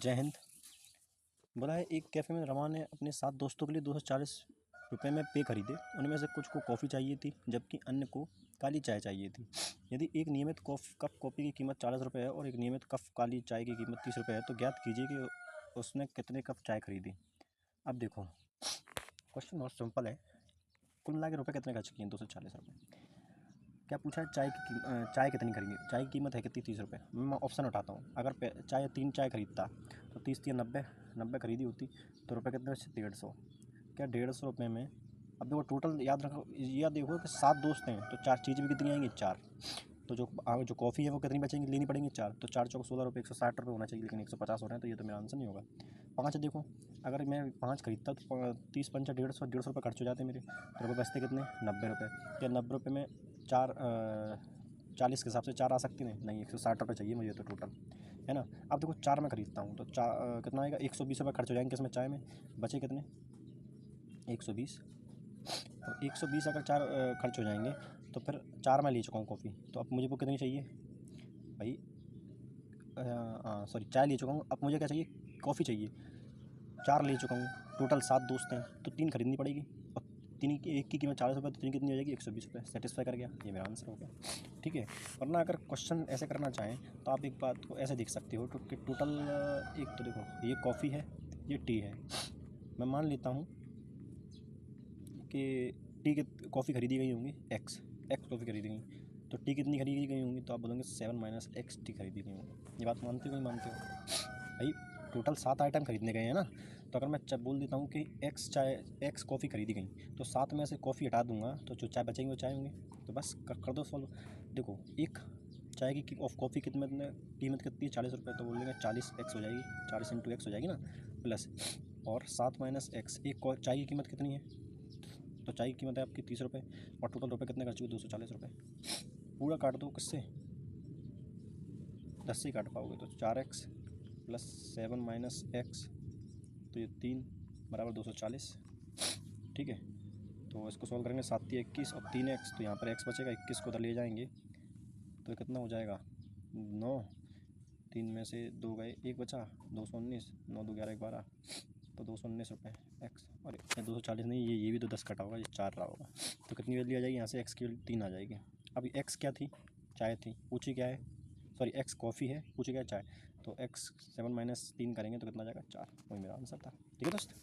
जय हिंद। बोला है एक कैफ़े में रमा ने अपने 7 दोस्तों के लिए 240 रुपये में पे खरीदे। उनमें से कुछ को कॉफ़ी चाहिए थी जबकि अन्य को काली चाय चाहिए थी। यदि एक नियमित कप कॉफ़ी की कीमत 40 रुपये है और एक नियमित कप काली चाय की कीमत 30 रुपये है तो ज्ञात कीजिए कि उसने कितने कप चाय खरीदी। अब देखो क्वेश्चन बहुत सिंपल है। कुल मिला के रुपये कितने खर्च किए? 240 रुपये। क्या पूछा है? चाय कितनी खरीदी? चाय की कीमत है कितनी? 30 रुपये। मैं ऑप्शन उठाता हूँ। अगर तीन चाय खरीदता तो 30 3 90 खरीदी होती तो रुपये कितने बचे? 150। क्या 150 रुपये में? अब देखो टोटल याद रखो, याद देखो कि 7 दोस्त हैं तो 4 चीज़ें भी कितनी आएंगी? 4। तो जो कॉफ़ी है वो कितनी बचेंगी? लेनी पड़ेंगी 4। तो 4 चौक 16 रुपये, 160 रुपये होना चाहिए, लेकिन 150 हो रहे हैं तो ये तो मेरा आंसर नहीं होगा। 5 देखो, अगर मैं 5 खरीदता तो 30 पंचा 150 रुपये खर्च हो जाते मेरे, तो रुपये बचते कितने? 90 रुपये। क्या 90 रुपये में 40 के हिसाब से 4 आ सकती नहीं, 160 रुपये चाहिए मुझे तो टोटल, है ना। अब देखो 4 मैं खरीदता हूँ तो कितना आएगा? 120 रुपये खर्च हो जाएंगे किसमें? चाय में। बचे कितने? 120। तो 120 अगर 4 खर्च हो जाएंगे तो फिर 4 मैं ले चुका हूँ कॉफ़ी, तो अब मुझे वो कितनी चाहिए भाई? सॉरी, चाय ले चुका हूँ, अब मुझे क्या चाहिए? कॉफ़ी चाहिए। 4 ले चुका हूँ, टोटल 7 दोस्त हैं तो 3 खरीदनी पड़ेगी और एक की कीमत 40 रुपये, तो 3 कितनी हो जाएगी? 120 रुपये। सेटिस्फाई कर गया, ये मेरा आंसर हो गया। ठीक है। वरना अगर क्वेश्चन ऐसे करना चाहें तो आप एक बात को ऐसे देख सकते हो कि टोटल एक तो देखो ये कॉफ़ी है, ये टी है। मैं मान लेता हूँ कि टी की कॉफ़ी खरीदी गई होंगी एक्स कॉफ़ी खरीदी गई, तो टी कितनी खरीदी गई होंगी? तो आप बोलेंगे 7 माइनस एक्स टी खरीदी गई होंगी। ये बात मानते हो नहीं मानते हो भाई? टोटल 7 आइटम खरीदने गए हैं ना, तो अगर मैं बोल देता हूँ कि एक्स कॉफ़ी खरीदी गई तो 7 में से कॉफ़ी हटा दूंगा तो जो चाय बचेंगे वो चाय होंगे। तो बस कर दो सॉल्व। देखो एक चाय की कॉफ़ी कितने कीमत कितनी है? 40 रुपये, तो बोलेंगे 40 एक्स हो जाएगी, 40 इंटू एक्स हो जाएगी ना, प्लस और 7 माइनस एक्स। एक चाय की कीमत कितनी है? तो चाय की कीमत है आपकी 30 रुपये और टोटल रुपये कितने खर्च हुए? 240 रुपये। पूरा काट दो किससे? 10 से ही काट पाओगे, तो 4x प्लस 7 माइनस एक्स, तो ये 3 बराबर 240। ठीक है, तो इसको सॉल्व करेंगे। 7 3 21 और 3x, तो यहाँ पर x बचेगा, 21 को उधर ले जाएंगे तो कितना हो जाएगा? 9। 3 में से 2 गए, 1 बचा, 219, 9 2 11 12, तो 219 रुपये एक्स। और 240 नहीं, ये भी तो 10 कटा होगा, ये 4 रहा होगा, तो कितनी वैल्यू आ जाएगी यहाँ से? एक्स की वैल्यू 3 आ जाएगी। अभी एक्स क्या थी? चाय थी। पूछी क्या है? सॉरी, एक्स कॉफ़ी है, पूछी क्या है? चाय। तो एक्स 7 माइनस 3 करेंगे तो कितना आ जाएगा? 4। वही मेरा आंसर था। ठीक है दोस्त।